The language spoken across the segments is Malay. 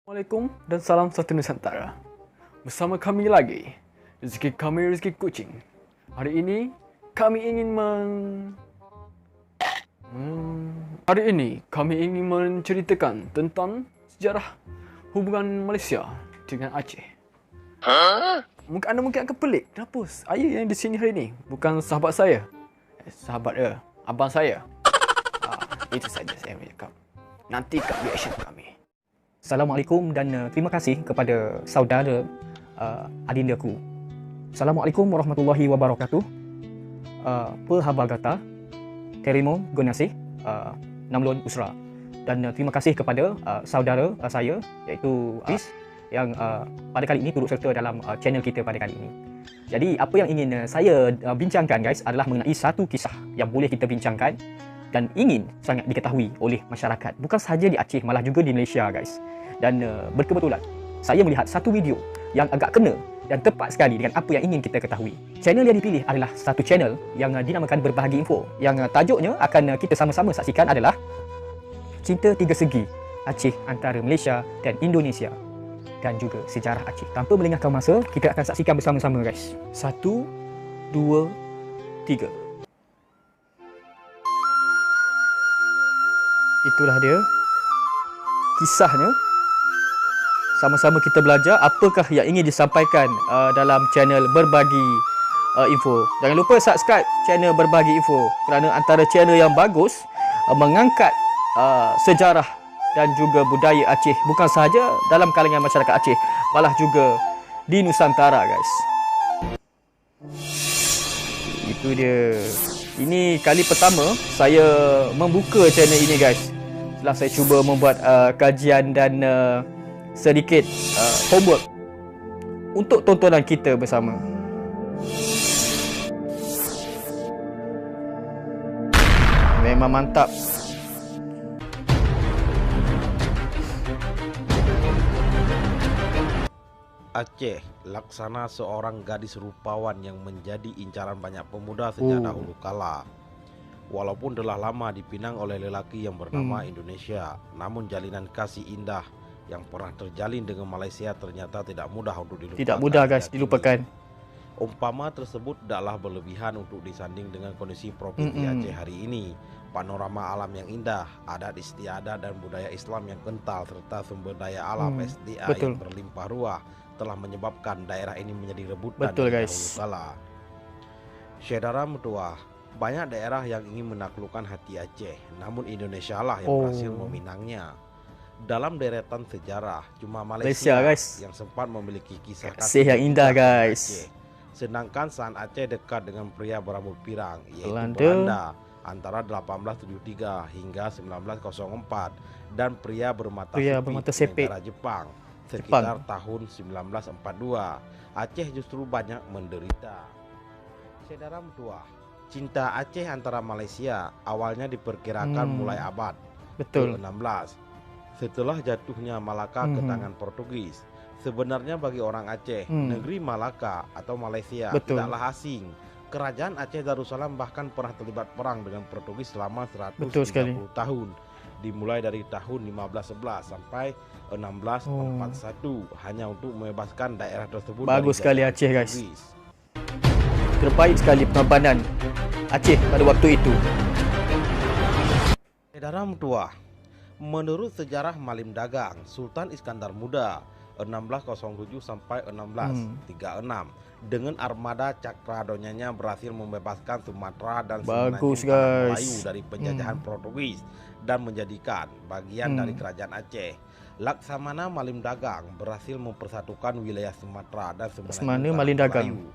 Assalamualaikum dan salam satu Nusantara. Bersama kami lagi, rezeki kami rezeki kucing. Hari ini kami ingin menceritakan tentang sejarah hubungan Malaysia dengan Aceh. Anda mungkin akan pelik, kenapa saya yang di sini hari ini bukan sahabat saya? Abang saya. Itu saja saya cakap. Nantikan reaction kami. Assalamualaikum dan terima kasih kepada saudara adindaku. Assalamualaikum warahmatullahi wabarakatuh. Perhabagata, terima kasih, Namlon Usra. Dan terima kasih kepada saudara saya iaitu Chris yang pada kali ini turut serta dalam channel kita pada kali ini. Jadi apa yang ingin saya bincangkan guys adalah mengenai satu kisah yang boleh kita bincangkan dan ingin sangat diketahui oleh masyarakat. Bukan sahaja di Aceh, malah juga di Malaysia guys. Dan berkebetulan saya melihat satu video yang agak kena dan tepat sekali dengan apa yang ingin kita ketahui. Channel yang dipilih adalah satu channel yang dinamakan Berbahagi Info. Yang tajuknya akan kita sama-sama saksikan adalah Cinta Tiga Segi Aceh antara Malaysia dan Indonesia dan juga sejarah Aceh. Tanpa melengahkan masa, kita akan saksikan bersama-sama guys. 1, 2, 3. Itulah dia kisahnya. Sama-sama kita belajar apakah yang ingin disampaikan dalam channel Berbagi Info. Jangan lupa subscribe channel Berbagi Info kerana antara channel yang bagus mengangkat sejarah dan juga budaya Aceh, bukan sahaja dalam kalangan masyarakat Aceh, malah juga di Nusantara guys. Itu dia. Ini kali pertama saya membuka channel ini guys. Setelah saya cuba membuat kajian dan sedikit homework untuk tontonan kita bersama. Memang mantap. Aceh, laksana seorang gadis rupawan yang menjadi incaran banyak pemuda sejak dahulu kala. Walaupun telah lama dipinang oleh lelaki yang bernama Indonesia, namun jalinan kasih indah yang pernah terjalin dengan Malaysia ternyata tidak mudah untuk dilupakan. Tidak mudah guys dilupakan. Umpama tersebut tidaklah berlebihan untuk disanding dengan kondisi provinsi Aceh hari ini. Panorama alam yang indah, adat istiadat dan budaya Islam yang kental serta sumber daya alam SDA yang berlimpah ruah telah menyebabkan daerah ini menjadi rebutan dari dahulu kala. Saudara mertua, banyak daerah yang ingin menaklukkan hati Aceh, namun Indonesia lah yang berhasil meminangnya. Dalam deretan sejarah, cuma Malaysia guys yang sempat memiliki kisah kasih yang indah guys. Aceh. Sedangkan saat Aceh dekat dengan pria berambut pirang yaitu Belanda antara 1873 hingga 1904 dan pria bermata sipit negara Jepang sekitar tahun 1942. Aceh justru banyak menderita. Saudara mertua, cinta Aceh antara Malaysia awalnya diperkirakan mulai abad ke-16 setelah jatuhnya Malaka ke tangan Portugis. Sebenarnya bagi orang Aceh, negeri Malaka atau Malaysia tidaklah asing. Kerajaan Aceh Darussalam bahkan pernah terlibat perang dengan Portugis selama 130 tahun, dimulai dari tahun 1511 sampai 1641 hanya untuk membebaskan daerah tersebut. Bagus sekali Aceh guys. Terbaik sekali pengorbanan Aceh pada waktu itu. Saudara mertua, menurut sejarah Malim Dagang, Sultan Iskandar Muda 1607 sampai 1636 dengan armada Cakradonyanya berhasil membebaskan Sumatera dan Semenanjung Melayu dari penjajahan Portugis dan menjadikan bagian dari kerajaan Aceh. Laksamana Malim Dagang berhasil mempersatukan wilayah Sumatera dan Semenanjung Melayu.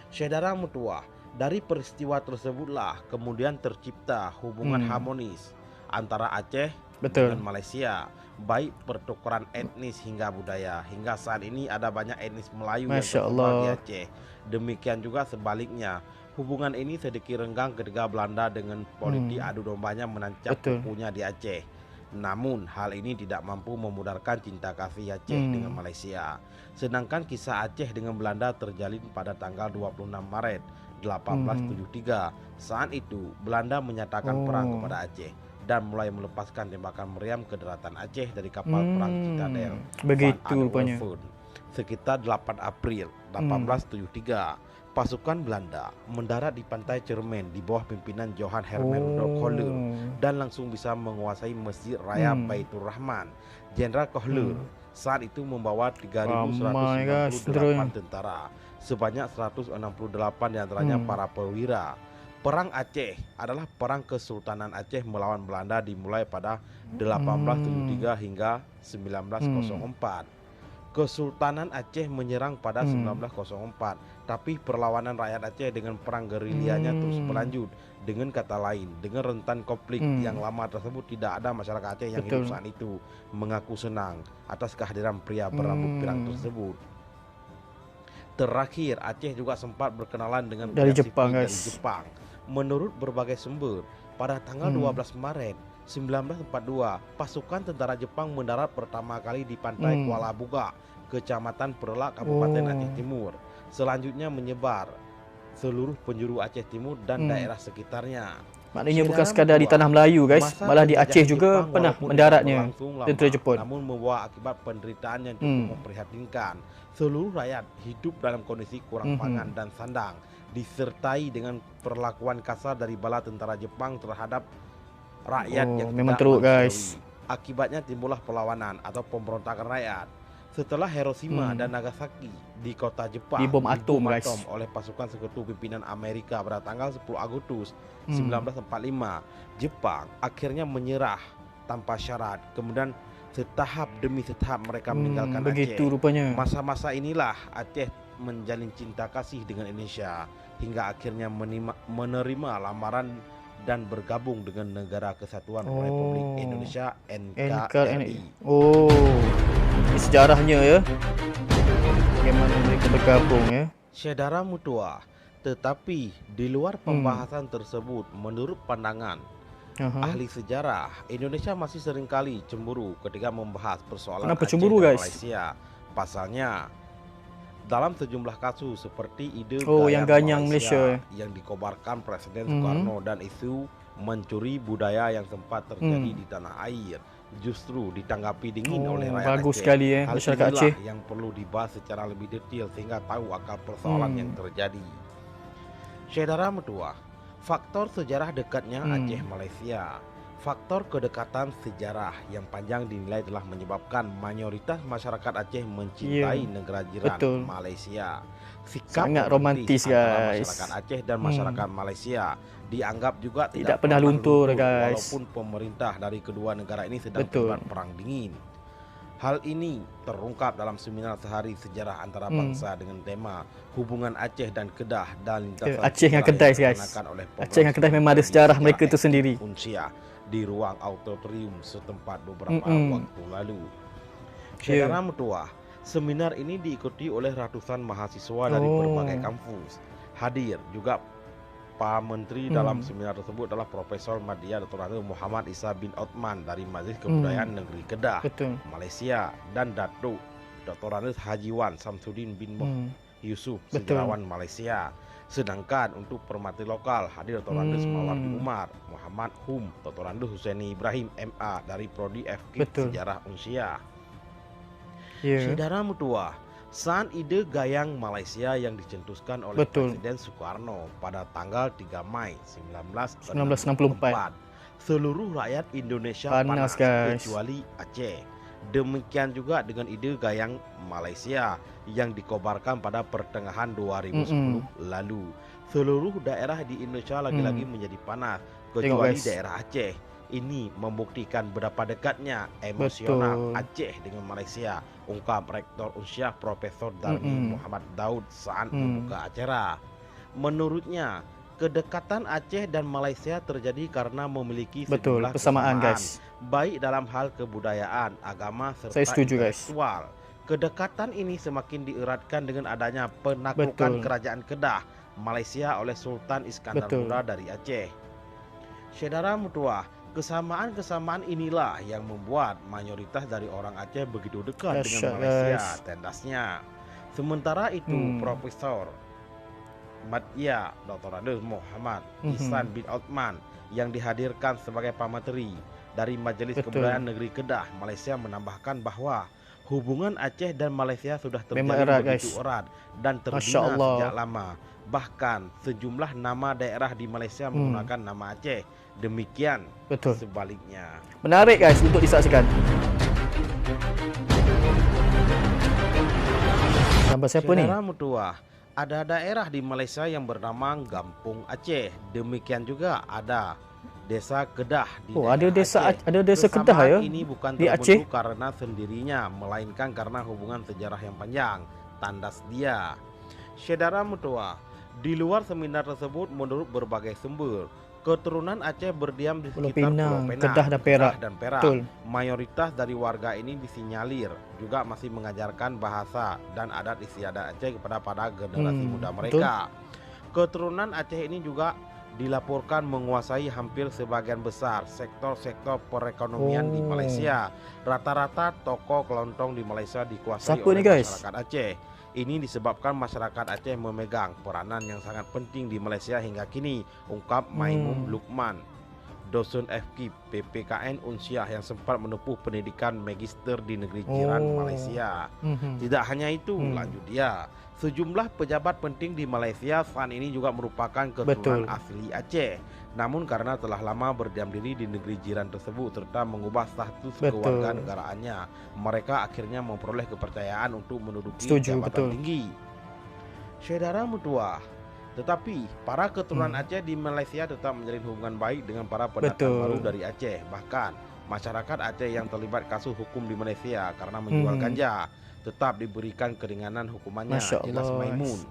Saudara mertua, dari peristiwa tersebutlah kemudian tercipta hubungan harmonis antara Aceh dengan Malaysia, baik pertukaran etnis hingga budaya. Hingga saat ini ada banyak etnis Melayu yang tersebar di Aceh. Demikian juga sebaliknya, hubungan ini sedikit renggang ketika Belanda dengan politik adu dombanya menancap kukunya di Aceh. Namun hal ini tidak mampu memudarkan cinta kasih Aceh dengan Malaysia. Sedangkan kisah Aceh dengan Belanda terjalin pada tanggal 26 Maret 1873. Saat itu Belanda menyatakan perang kepada Aceh. dan mulai melepaskan tembakan meriam ke daratan Aceh dari kapal perang Citadel Begitu Van rupanya. Antwerpen. Sekitar 8 April 1873, pasukan Belanda mendarat di pantai Cermen di bawah pimpinan Johan Herman Rudolf Kohler dan langsung bisa menguasai Masjid Raya Baitur Rahman. Jenderal Kohler saat itu membawa 3.198 tentara, sebanyak 168 diantaranya para perwira. Perang Aceh adalah perang Kesultanan Aceh melawan Belanda dimulai pada 1873 hingga 1904. Kesultanan Aceh menyerang pada 1904, tapi perlawanan rakyat Aceh dengan perang gerilyanya terus berlanjut. Dengan kata lain, dengan rentan konflik yang lama tersebut, tidak ada masyarakat Aceh yang hidup saat itu mengaku senang atas kehadiran pria berambut pirang tersebut. Terakhir, Aceh juga sempat berkenalan dengan dari pihak Jepang, sipil guys. dari Jepang. Menurut berbagai sumber, pada tanggal 12 Maret 1942, pasukan tentara Jepang mendarat pertama kali di pantai Kuala Buga, Kecamatan Perlak, Kabupaten Aceh Timur. Selanjutnya menyebar seluruh penjuru Aceh Timur dan daerah sekitarnya. Maknanya bukan sekadar di tanah Melayu, guys, malah di Aceh juga pernah mendaratnya tentera Jepun. Namun membawa akibat penderitaan yang cukup memprihatinkan. Seluruh rakyat hidup dalam kondisi kurang pangan dan sandang, disertai dengan perlakuan kasar dari bala tentara Jepang terhadap rakyat yang memang tidak teruk, manusiawi. guys. Akibatnya timbullah perlawanan atau pemberontakan rakyat. Setelah Hiroshima dan Nagasaki di kota Jepang Dibom atom, guys. oleh pasukan sekutu pimpinan Amerika pada tanggal 10 Agustus 1945, Jepang akhirnya menyerah tanpa syarat. Kemudian setahap demi setahap mereka meninggalkan begitu Aceh. rupanya. Masa-masa inilah Aceh menjalin cinta kasih dengan Indonesia hingga akhirnya menerima lamaran dan bergabung dengan Negara Kesatuan Republik Indonesia NKRI. Ini sejarahnya ya. Bagaimana mereka bergabung ya. Saudara mutua, tetapi di luar pembahasan tersebut, menurut pandangan ahli sejarah, Indonesia masih seringkali cemburu ketika membahas persoalan Kenapa Aceh cemburu, dan guys? Malaysia. Pasalnya, dalam sejumlah kasus seperti ide yang ganyang Malaysia yang dikobarkan Presiden Soekarno dan isu mencuri budaya yang sempat terjadi di tanah air, justru ditanggapi dingin oleh rakyat bagus Aceh. sekali ya Hal masyarakat inilah Aceh. yang perlu dibahas secara lebih detail sehingga tahu akar persoalan yang terjadi. Saudara mertua, faktor sejarah dekatnya Aceh Malaysia. Faktor kedekatan sejarah yang panjang dinilai telah menyebabkan mayoritas masyarakat Aceh mencintai negara jiran Malaysia. Sikap sangat romantis, antara guys. masyarakat Aceh dan masyarakat Malaysia dianggap juga Tidak pernah luntur, guys. walaupun pemerintah dari kedua negara ini sedang terlibat perang dingin. Hal ini terungkap dalam seminar sehari sejarah antara bangsa dengan tema hubungan Aceh dan Kedah dan lintasan Aceh dengan sejarah Kedah, yang guys. dilaksanakan oleh Aceh dengan Kedah memang ada sejarah mereka itu sendiri. Unsia di ruang auditorium setempat beberapa waktu lalu. Saudara mertua, seminar ini diikuti oleh ratusan mahasiswa dari berbagai kampus. Hadir juga para menteri dalam seminar tersebut adalah Profesor Madya Dr. Muhammad Isa bin Othman dari Majelis Kebudayaan Negeri Kedah, Malaysia, dan Datuk Dr. Haji Wan Samsudin bin Yusuf, sejarawan Malaysia. Sedangkan untuk pemerhati lokal hadir Dr. Mawardi Umar, Muhammad Hum, Dr. Husaini Ibrahim MA dari Prodi FK Sejarah Unsia. Saudara mutua, saat ide gayang Malaysia yang dicetuskan oleh Presiden Soekarno pada tanggal 3 Mei 1964, seluruh rakyat Indonesia panas kecuali Aceh. Demikian juga dengan ide gayang Malaysia yang dikobarkan pada pertengahan 2010 lalu. Seluruh daerah di Indonesia lagi-lagi menjadi panas kecuali daerah Aceh. Ini membuktikan berapa dekatnya emosional Aceh dengan Malaysia, ungkap Rektor Unsia Profesor Darmi Muhammad Daud saat membuka acara. Menurutnya, kedekatan Aceh dan Malaysia terjadi karena memiliki sejumlah kesamaan, baik dalam hal kebudayaan, agama, serta intelektual. Kedekatan ini semakin dieratkan dengan adanya penaklukan kerajaan Kedah, Malaysia oleh Sultan Iskandar Muda dari Aceh. Saudara mutua, kesamaan-kesamaan inilah yang membuat mayoritas dari orang Aceh begitu dekat dengan Malaysia, tendasnya. Sementara itu, Profesor Madya Dr. Adil Muhammad Ihsan bin Uthman yang dihadirkan sebagai pamateri dari Majelis Kebudayaan Negeri Kedah, Malaysia menambahkan bahwa hubungan Aceh dan Malaysia sudah terjalin begitu erat dan terbina sejak lama. Bahkan sejumlah nama daerah di Malaysia menggunakan nama Aceh. Demikian sebaliknya. Menarik guys untuk disaksikan. Gambar siapa ni? Saudara Mutua, ada daerah di Malaysia yang bernama Gampung Aceh. Demikian juga ada Desa Kedah di ada desa Aceh. ada desa Kedah ya. Ini bukan di terbentuk Aceh karena sendirinya, melainkan karena hubungan sejarah yang panjang. Tandas dia. Saudara Mutua, di luar seminar tersebut menurut berbagai sumber, keturunan Aceh berdiam di sekitar Pulau Pinang, Kedah dan Perak. Betul. Mayoritas dari warga ini disinyalir juga masih mengajarkan bahasa dan adat istiadat Aceh kepada generasi muda mereka. Keturunan Aceh ini juga dilaporkan menguasai hampir sebagian besar sektor-sektor perekonomian di Malaysia. Rata-rata toko kelontong di Malaysia dikuasai oleh masyarakat Aceh. Ini disebabkan masyarakat Aceh memegang peranan yang sangat penting di Malaysia hingga kini, ungkap Maimum Lukman, dosen FKIP PPKN Unsiah yang sempat menempuh pendidikan magister di negeri jiran Malaysia. Tidak hanya itu, lanjut dia, sejumlah pejabat penting di Malaysia saat ini juga merupakan keturunan asli Aceh. Namun karena telah lama berdiam diri di negeri jiran tersebut serta mengubah status kewarganegaraannya, mereka akhirnya memperoleh kepercayaan untuk menduduki jabatan tinggi. Saudara Mutua, tetapi para keturunan Aceh di Malaysia tetap menjalin hubungan baik dengan para pendatang baru dari Aceh. Bahkan masyarakat Aceh yang terlibat kasus hukum di Malaysia karena menjual ganja tetap diberikan keringanan hukumannya, jelas Maimun.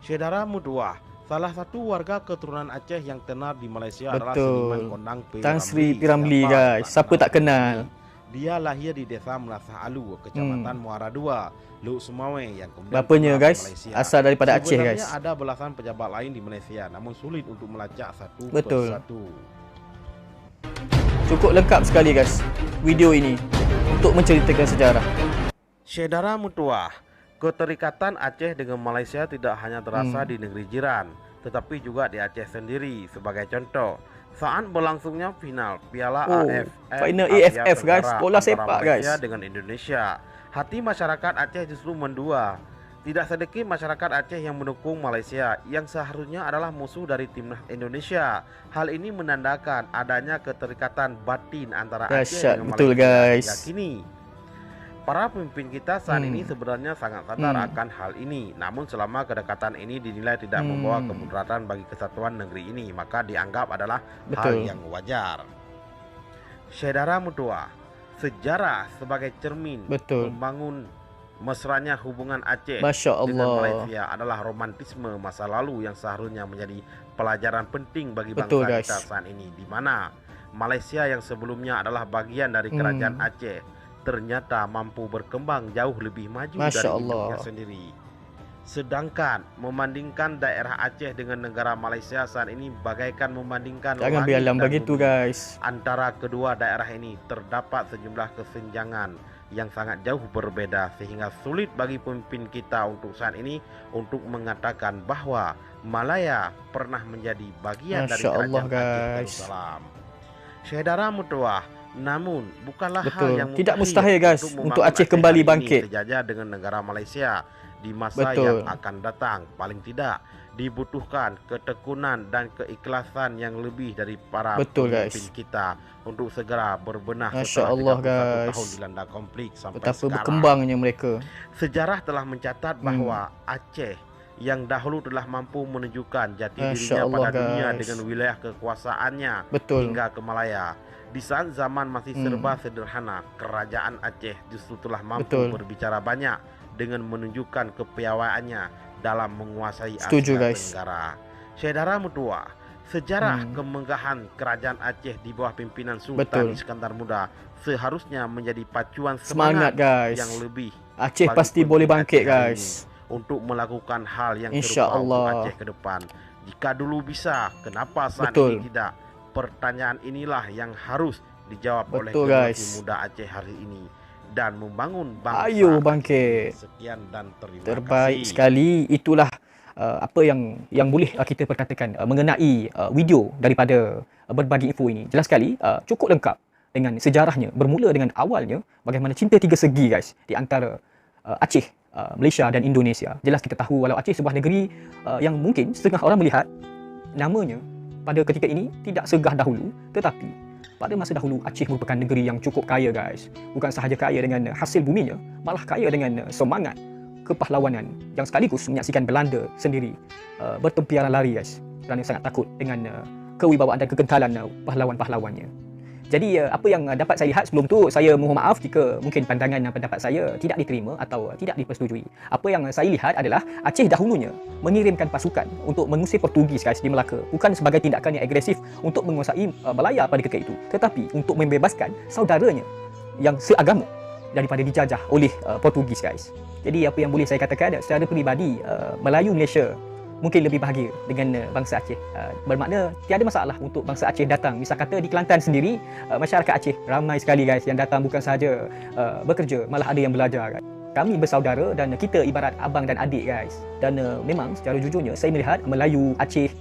Saudara Mutua, salah satu warga keturunan Aceh yang tenar di Malaysia adalah Seniman Kondang Tan Sri P. Ramlee guys. Siapa tak kenal? Dia lahir di Desa Melasah Alu, Kecamatan Muara II, Luk Sumawe yang kemudian bapaknya guys asal daripada Aceh guys. Sebenarnya ada belasan pejabat lain di Malaysia, namun sulit untuk melacak satu persatu. Cukup lengkap sekali guys video ini untuk menceritakan sejarah. Saudara Mutua, keterikatan Aceh dengan Malaysia tidak hanya terasa di negeri jiran, tetapi juga di Aceh sendiri. Sebagai contoh, saat berlangsungnya final Piala final AFF guys, bola sepak guys dengan Indonesia, hati masyarakat Aceh justru mendua. Tidak sedikit masyarakat Aceh yang mendukung Malaysia yang seharusnya adalah musuh dari timnas Indonesia. Hal ini menandakan adanya keterikatan batin antara Aceh dengan Malaysia hingga kini. Para pemimpin kita saat ini sebenarnya sangat sadar akan hal ini. Namun selama kedekatan ini dinilai tidak membawa kemudaratan bagi kesatuan negeri ini, maka dianggap adalah hal yang wajar. Saudara Mutua, sejarah sebagai cermin membangun mesranya hubungan Aceh dengan Malaysia adalah romantisme masa lalu yang seharusnya menjadi pelajaran penting bagi bangsa kita saat ini, di mana Malaysia yang sebelumnya adalah bagian dari kerajaan Aceh ternyata mampu berkembang jauh lebih maju dari induknya sendiri. Sedangkan membandingkan daerah Aceh dengan negara Malaysia saat ini bagaikan membandingkan langit dan bumi. Antara kedua daerah ini terdapat sejumlah kesenjangan yang sangat jauh berbeda, sehingga sulit bagi pemimpin kita untuk saat ini untuk mengatakan bahwa Malaya pernah menjadi bagian dari kerajaan Aceh Darussalam. Saudara Mutua, namun bukanlah hal yang tidak mustahil guys untuk Aceh kembali bangkit sejajar dengan negara Malaysia di masa yang akan datang. Paling tidak dibutuhkan ketekunan dan keikhlasan yang lebih dari para pemimpin kita untuk segera berbenah setelah 31 tahun dilanda konflik sampai sekarang. Berkembangnya mereka. Sejarah telah mencatat bahwa Aceh yang dahulu telah mampu menunjukkan jati dirinya pada dunia dengan wilayah kekuasaannya hingga ke Malaya. Di saat zaman masih serba sederhana, kerajaan Aceh justru telah mampu berbicara banyak dengan menunjukkan kepiawaiannya dalam menguasai Asia Tenggara. Saudara Mutua, sejarah kemegahan kerajaan Aceh di bawah pimpinan Sultan Iskandar Muda seharusnya menjadi pacuan semangat yang lebih. Aceh pasti boleh bangkit guys untuk melakukan hal yang serupa untuk Aceh ke depan. Jika dulu bisa, kenapa saat ini tidak? Pertanyaan inilah yang harus dijawab oleh generasi muda Aceh hari ini dan membangun bangsa. Ayo bangkit. Sekian dan terima terbaik kasih. Sekali. Itulah apa yang boleh kita perkatakan mengenai video daripada berbagi info ini. Jelas sekali cukup lengkap dengan sejarahnya, bermula dengan awalnya bagaimana cinta tiga segi guys di antara Aceh, Malaysia dan Indonesia. Jelas kita tahu walau Aceh sebuah negeri yang mungkin setengah orang melihat namanya pada ketika ini tidak segah dahulu, tetapi pada masa dahulu Aceh merupakan negeri yang cukup kaya guys. Bukan sahaja kaya dengan hasil buminya, malah kaya dengan semangat kepahlawanan yang sekaligus menyaksikan Belanda sendiri bertempiaran lari guys, kerana sangat takut dengan kewibawaan dan kekentalan pahlawan-pahlawannya. Jadi apa yang dapat saya lihat sebelum tu, saya mohon maaf jika mungkin pandangan dan pendapat saya tidak diterima atau tidak dipersetujui. Apa yang saya lihat adalah Aceh dahulunya mengirimkan pasukan untuk mengusir Portugis guys di Melaka, bukan sebagai tindakan yang agresif untuk menguasai Malaya pada ketika itu, tetapi untuk membebaskan saudaranya yang seagama daripada dijajah oleh Portugis guys. Jadi apa yang boleh saya katakan secara peribadi, Melayu Malaysia mungkin lebih bahagia dengan bangsa Aceh. Bermakna tiada masalah untuk bangsa Aceh datang. Misal kata di Kelantan sendiri, masyarakat Aceh ramai sekali guys yang datang, bukan sahaja bekerja, malah ada yang belajar guys. Kami bersaudara dan kita ibarat abang dan adik guys. Dan memang secara jujurnya saya melihat Melayu, Aceh,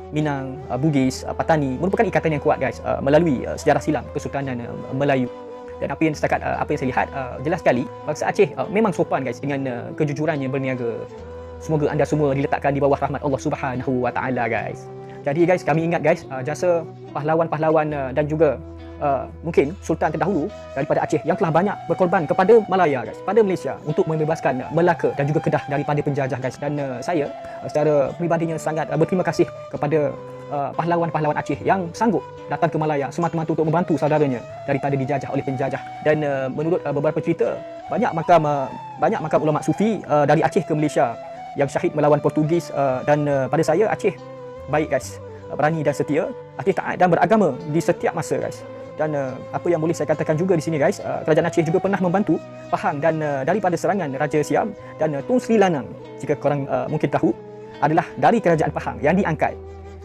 Minang, Bugis, Patani merupakan ikatan yang kuat guys melalui sejarah silam Kesultanan Melayu. Dan apa yang saya lihat, jelas sekali bangsa Aceh memang sopan guys dengan kejujurannya berniaga. Semoga anda semua diletakkan di bawah rahmat Allah Subhanahu wa taala guys. Jadi guys, kami ingat guys jasa pahlawan-pahlawan dan juga mungkin sultan terdahulu daripada Aceh yang telah banyak berkorban kepada Malaya guys, pada Malaysia untuk membebaskan Melaka dan juga Kedah daripada penjajah guys. Dan saya secara peribadinya sangat berterima kasih kepada pahlawan-pahlawan Aceh yang sanggup datang ke Malaya semata-mata untuk membantu saudaranya daripada dijajah oleh penjajah. Dan menurut beberapa cerita, banyak makam ulama sufi dari Aceh ke Malaysia yang syahid melawan Portugis. Dan pada saya Aceh baik guys, berani dan setia, Aceh taat dan beragama di setiap masa guys. Dan apa yang boleh saya katakan juga di sini guys, kerajaan Aceh juga pernah membantu Pahang dan daripada serangan Raja Siam. Dan Tun Sri Lanang, jika korang mungkin tahu, adalah dari kerajaan Pahang yang diangkat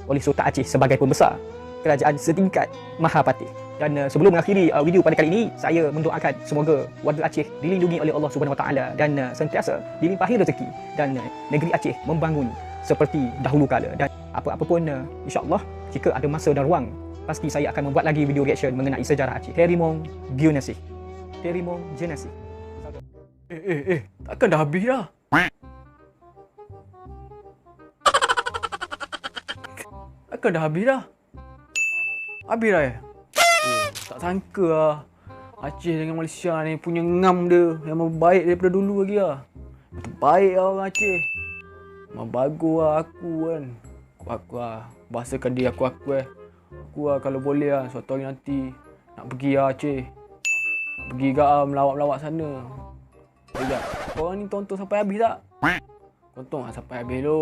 oleh Sultan Aceh sebagai pembesar kerajaan setingkat Mahapatih. Dan sebelum mengakhiri video pada kali ini, saya mendoakan semoga warga Aceh dilindungi oleh Allah Subhanahu Wa Taala dan sentiasa dilimpahi rezeki dan negeri Aceh membangun seperti dahulu kala. Dan apa-apa pun insya-Allah jika ada masa dan ruang, pasti saya akan membuat lagi video reaction mengenai sejarah Aceh. Terimong Gionasi. Terimong Genasi. Takkan dah habis dah? Takkan dah habis dah? Habis dah ya? Tak sangka lah Aceh dengan Malaysia ni punya ngam dia yang baik daripada dulu lagi lah. Terbaik lah orang Aceh. Memang bagus lah aku kan. Aku lah bahasakan diri aku Aku lah kalau boleh lah suatu hari nanti nak pergi lah Aceh. Nak pergi ke melawat-melawat sana. Sekejap, korang ni tonton sampai habis tak? Tonton lah sampai habis tu.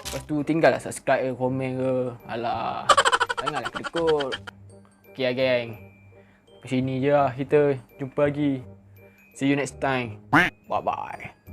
Lepas tu tinggal lah subscribe ke, komen ke. Alah, janganlah kedekut. Okay lah geng, sampai sini je lah kita. Jumpa lagi. See you next time. Bye bye.